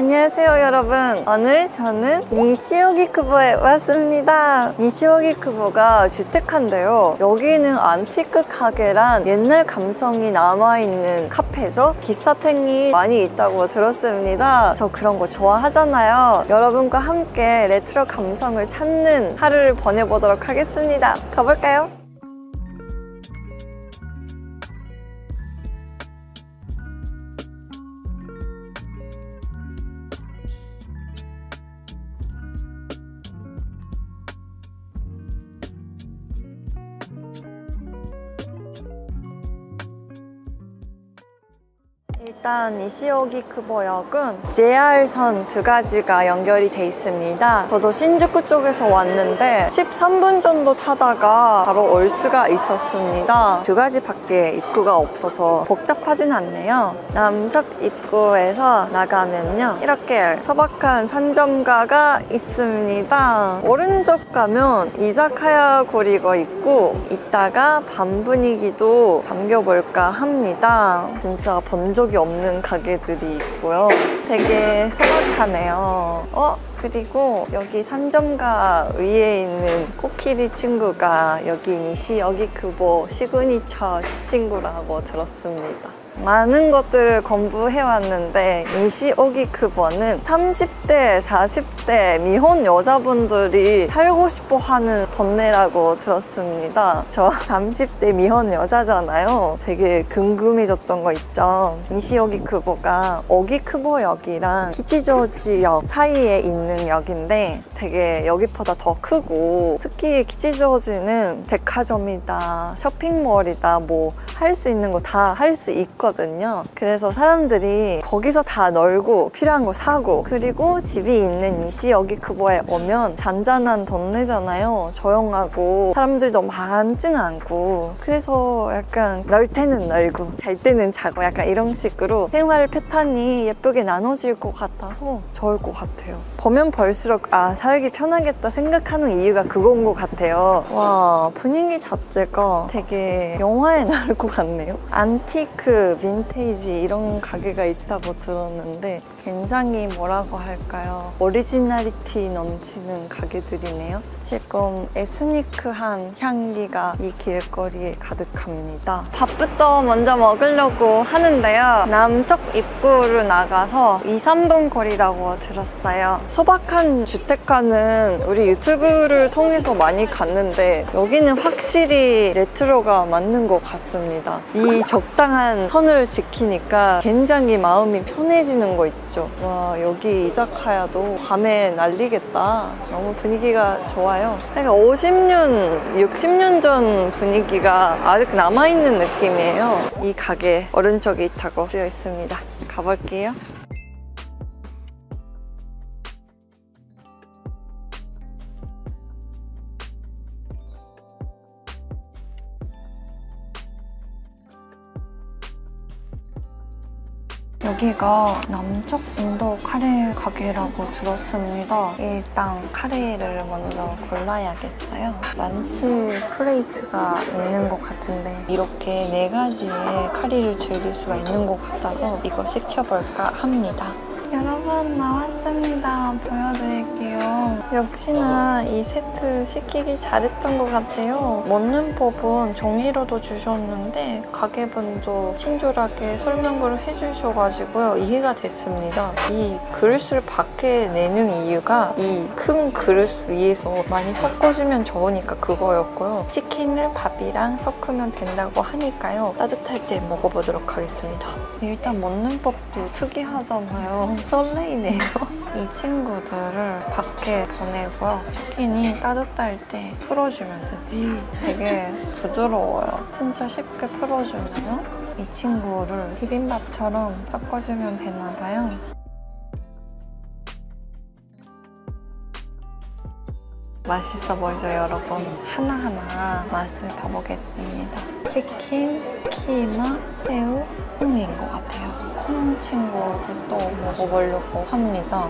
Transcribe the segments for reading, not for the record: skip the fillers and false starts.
안녕하세요 여러분. 오늘 저는 니시오기쿠보에 왔습니다. 니시오기쿠보가 주택가인데요, 여기는 안티크 가게란 옛날 감성이 남아있는 카페죠. 기사탱이 많이 있다고 들었습니다. 저 그런 거 좋아하잖아요. 여러분과 함께 레트로 감성을 찾는 하루를 보내보도록 하겠습니다. 가볼까요? 일단 니시오기쿠보역은 JR선 두 가지가 연결이 돼 있습니다. 저도 신주쿠 쪽에서 왔는데 13분 정도 타다가 바로 올 수가 있었습니다. 두 가지밖에 입구가 없어서 복잡하진 않네요. 남쪽 입구에서 나가면요, 이렇게 소박한 상점가가 있습니다. 오른쪽 가면 이자카야 거리가 있고, 이따가 밤 분위기도 담겨볼까 합니다. 진짜 본 적이 없는 가게들이 있고요. 되게 소박하네요. 그리고 여기 상점가 위에 있는 코끼리 친구가 여기 니시오기쿠보 시그니처 친구라고 들었습니다. 많은 것들을 공부해왔는데 니시오기쿠보는 30대, 40대 미혼 여자분들이 살고 싶어 하는 동네라고 들었습니다. 저 30대 미혼 여자잖아요. 되게 궁금해졌던 거 있죠. 니시오기쿠보가 오기쿠보역이랑 키치조지역 사이에 있는 역인데 되게 여기보다 더 크고, 특히 키치조지는 백화점이다, 쇼핑몰이다, 뭐 할 수 있는 거 다 할 수 있거든요. 그래서 사람들이 거기서 다 놀고 필요한 거 사고, 그리고 집이 있는 니시오기쿠보에 오면 잔잔한 동네잖아요. 조용하고 사람들도 많지는 않고, 그래서 약간 놀 때는 놀고 잘 때는 자고 약간 이런 식으로 생활 패턴이 예쁘게 나눠질 것 같아서 좋을 것 같아요. 보면 볼수록 살기 편하겠다 생각하는 이유가 그건 것 같아요. 와, 분위기 자체가 되게 영화에 나올 것 같네요. 안티크, 빈테이지 이런 가게가 있다고 들었는데 굉장히 뭐라고 할까요? 오리지널리티 넘치는 가게들이네요. 지금 에스니크한 향기가 이 길거리에 가득합니다. 밥부터 먼저 먹으려고 하는데요, 남쪽 입구로 나가서 2-3분 거리라고 들었어요. 소박한 주택가는 우리 유튜브를 통해서 많이 갔는데 여기는 확실히 레트로가 맞는 것 같습니다. 이 적당한 선을 지키니까 굉장히 마음이 편해지는 거 있죠. 와, 여기 이자카야도 밤에 날리겠다. 너무 분위기가 좋아요. 그러니까 50년, 60년 전 분위기가 아직 남아있는 느낌이에요. 이 가게 오른쪽에 있다고 쓰여 있습니다. 가볼게요. 여기가 남쪽 인도 카레 가게라고 들었습니다. 일단 카레를 먼저 골라야겠어요. 런치 플레이트가 있는 것 같은데 이렇게 4가지의 카레를 즐길 수가 있는 것 같아서 이거 시켜볼까 합니다. 여러분, 나왔습니다. 보여드릴게요. 역시나 이 세트 시키기 잘했던 것 같아요. 먹는 법은 종이로도 주셨는데 가게분도 친절하게 설명을 해주셔가지고요, 이해가 됐습니다. 이 그릇을 밖에 내는 이유가 이 큰 그릇 위에서 많이 섞어주면 좋으니까 그거였고요. 치킨을 밥이랑 섞으면 된다고 하니까요, 따뜻할 때 먹어보도록 하겠습니다. 일단 먹는 법도 특이하잖아요. 설레이네요. 이 친구들을 밖에 보내고요, 치킨이 따뜻할 때 풀어주면 돼요. 되게 부드러워요. 진짜 쉽게 풀어주네요. 이 친구를 비빔밥처럼 섞어주면 되나봐요. 맛있어 보이죠 여러분? 하나하나 맛을 봐보겠습니다. 치킨, 키마, 새우, 콩인 것 같아요. 콩 친구도 또 먹어보려고 합니다.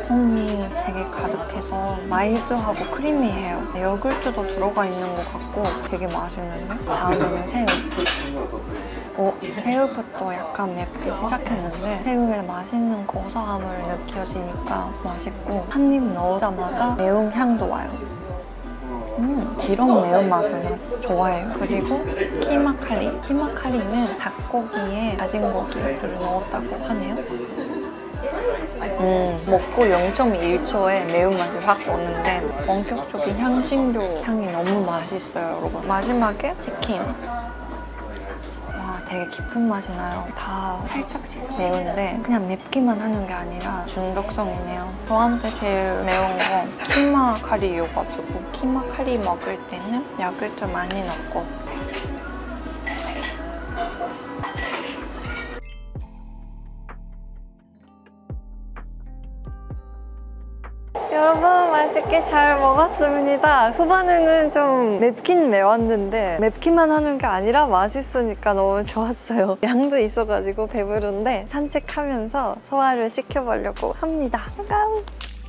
콩이 되게 가득해서 마일드하고 크리미해요. 요구르트도 들어가 있는 것 같고 되게 맛있는데? 다음에는 새우. 새우부터 약간 맵기 시작했는데 새우에 맛있는 고소함을 느껴지니까 맛있고 한 입 넣자마자 매운 향도 와요. 이런 매운맛을 좋아해요. 그리고 키마카리. 키마카리는 닭고기에 다진 고기를 넣었다고 하네요. 먹고 0.1초에 매운맛이 확 오는데 본격적인 향신료 향이 너무 맛있어요, 여러분. 마지막에 치킨. 와, 되게 깊은 맛이 나요. 다 살짝씩 매운데 그냥 맵기만 하는 게 아니라 중독성이네요. 저한테 제일 매운 거 키마 카리여가지고 키마 카리 먹을 때는 야구르트 많이 넣고 여러분 맛있게 잘 먹었습니다. 후반에는 좀 맵긴 매웠는데 맵기만 하는 게 아니라 맛있으니까 너무 좋았어요. 양도 있어가지고 배부른데 산책하면서 소화를 시켜보려고 합니다.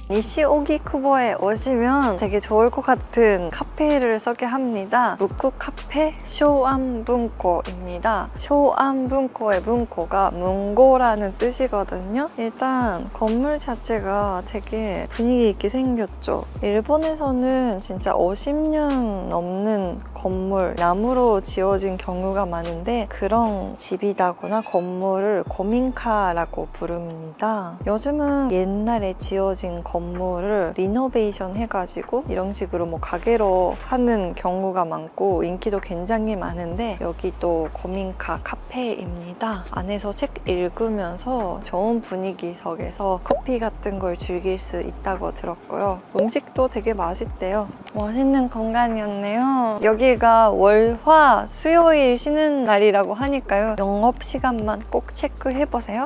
니시 오기쿠보에 오시면 되게 좋을 것 같은 카페를 소개합니다. 무쿠 카페 쇼안분코입니다. 쇼안분코의 분코가 문고라는 뜻이거든요. 일단 건물 자체가 되게 분위기 있게 생겼죠. 일본에서는 진짜 50년 넘는 건물, 나무로 지어진 경우가 많은데 그런 집이다거나 건물을 고민카라고 부릅니다. 요즘은 옛날에 지어진 건물을 리노베이션 해가지고 이런 식으로 뭐 가게로 하는 경우가 많고 인기도 굉장히 많은데 여기도 고민카 카페입니다. 안에서 책 읽으면서 좋은 분위기 속에서 커피 같은 걸 즐길 수 있다고 들었고요. 음식도 되게 맛있대요. 멋있는 공간이었네요. 여기가 월, 화, 수요일 쉬는 날이라고 하니까요. 영업시간만 꼭 체크해보세요.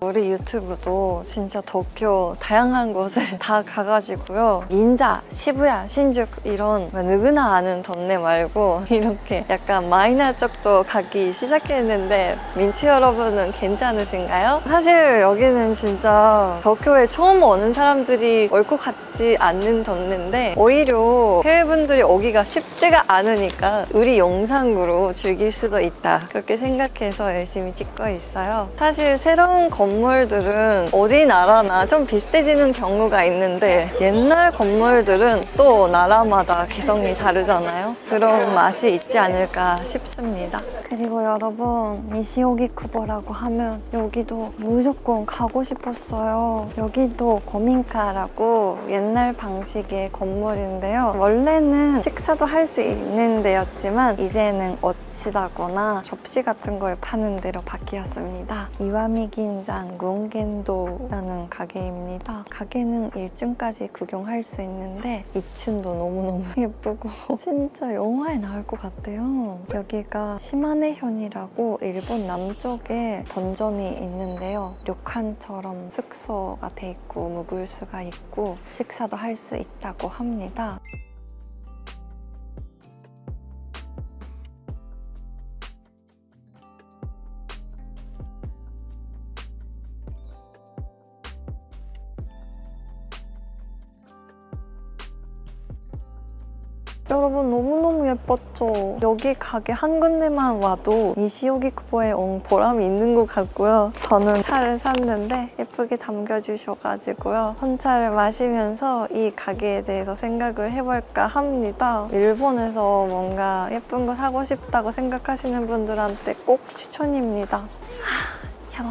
우리 유튜브도 진짜 도쿄 다양한 곳을 다 가가지고요. 인자, 시부야, 신죽 이런 누구나 아는 동네 말고 이렇게 약간 마이너 쪽도 가기 시작했는데 민트 여러분은 괜찮으신가요? 사실 여기는 진짜 도쿄에 처음 오는 사람들이 올 것 같지 않는 동네인데 오히려 해외분들이 오기가 쉽지가 않으니까 우리 영상으로 즐길 수도 있다. 그렇게 생각해서 열심히 찍고 있어요. 사실 새로운 건물들은 어디 나라나 좀 비슷해지는 경우가 있는데 옛날 건물들은 또 나라마다 개성이 다르잖아요. 그런 맛이 있지 않을까 싶습니다. 그리고 여러분 니시오기쿠보라고 하면 여기도 무조건 가고 싶었어요. 여기도 고민카라고 옛날 방식의 건물인데요. 원래는 식사도 할 수 있는 데였지만 이제는 어치다거나 접시 같은 걸 파는 데로 바뀌었습니다. 이와미긴장 gungen도라는 가게입니다. 가게는 1층까지 구경할 수 있는데 2층도 너무너무 예쁘고 진짜 영화에 나올 것 같아요. 여기가 시마네현이라고 일본 남쪽에 본점이 있는데요. 료칸처럼 숙소가 돼 있고 묵을 수가 있고 식사도 할 수 있다고 합니다. 여러분 너무너무 예뻤죠? 여기 가게 한 군데만 와도 니시오기쿠보에 온 보람이 있는 것 같고요. 저는 차를 샀는데 예쁘게 담겨주셔가지고요. hon차를 마시면서 이 가게에 대해서 생각을 해볼까 합니다. 일본에서 뭔가 예쁜 거 사고 싶다고 생각하시는 분들한테 꼭 추천입니다. 좋아.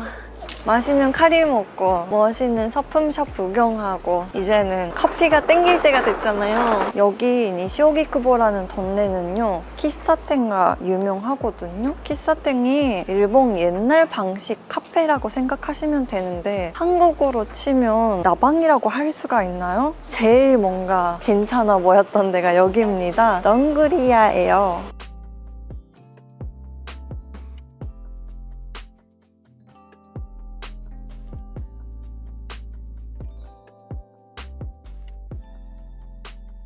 맛있는 카리 먹고 멋있는 서품샵 구경하고 이제는 커피가 땡길 때가 됐잖아요. 여기 니시오기쿠보라는 동네는요 키사텐가 유명하거든요. 키사텐이 일본 옛날 방식 카페라고 생각하시면 되는데 한국으로 치면 나방이라고 할 수가 있나요? 제일 뭔가 괜찮아 보였던 데가 여기입니다. 덩그리야예요.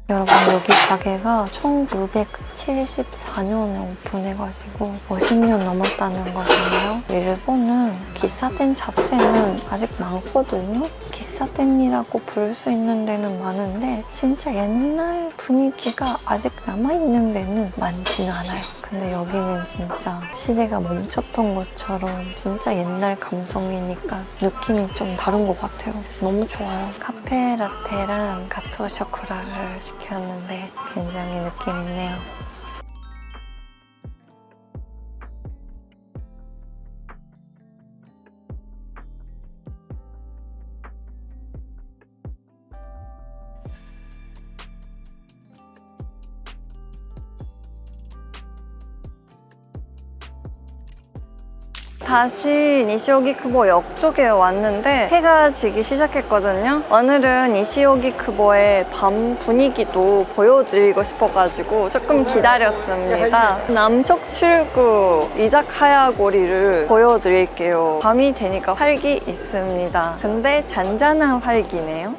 여러분, 여기 가게가 1974년에 오픈해가지고 50년 넘었다는 거잖아요. 일본은 기사店자체는 아직 많거든요. 기사店이라고 부를 수 있는 데는 많은데 진짜 옛날 분위기가 아직 남아있는 데는 많지는 않아요. 근데 여기는 진짜 시대가 멈췄던 것처럼 진짜 옛날 감성이니까 느낌이 좀 다른 것 같아요. 너무 좋아요. 카페 라테랑 가토 쇼코라를 시켰는데 굉장히 느낌 있네요. 다시 니시오기쿠보 쪽에 왔는데 해가 지기 시작했거든요. 오늘은 니시오기쿠보의 밤 분위기도 보여드리고 싶어가지고 조금 기다렸습니다. 남쪽 출구 이자카야 고리를 보여드릴게요. 밤이 되니까 활기 있습니다. 근데 잔잔한 활기네요.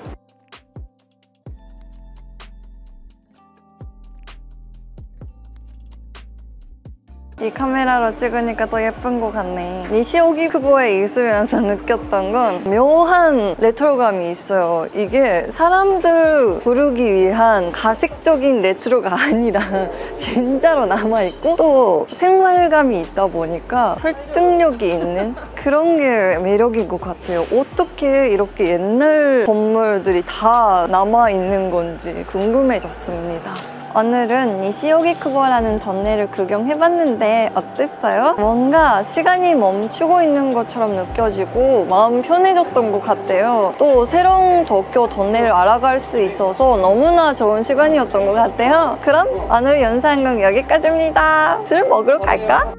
이 카메라로 찍으니까 더 예쁜 것 같네. 니시오기쿠보에 있으면서 느꼈던 건 묘한 레트로감이 있어요. 이게 사람들 부르기 위한 가식적인 레트로가 아니라 진짜로 남아있고 또 생활감이 있다 보니까 설득력이 있는 그런 게 매력인 것 같아요. 어떻게 이렇게 옛날 건물들이 다 남아있는 건지 궁금해졌습니다. 오늘은 니시오기쿠보라는 던네를 구경해봤는데 어땠어요? 뭔가 시간이 멈추고 있는 것처럼 느껴지고 마음 편해졌던 것 같아요. 또 새로운 도쿄 던네를 알아갈 수 있어서 너무나 좋은 시간이었던 것 같아요. 그럼 오늘 영상은 여기까지입니다. 술 먹으러 갈까?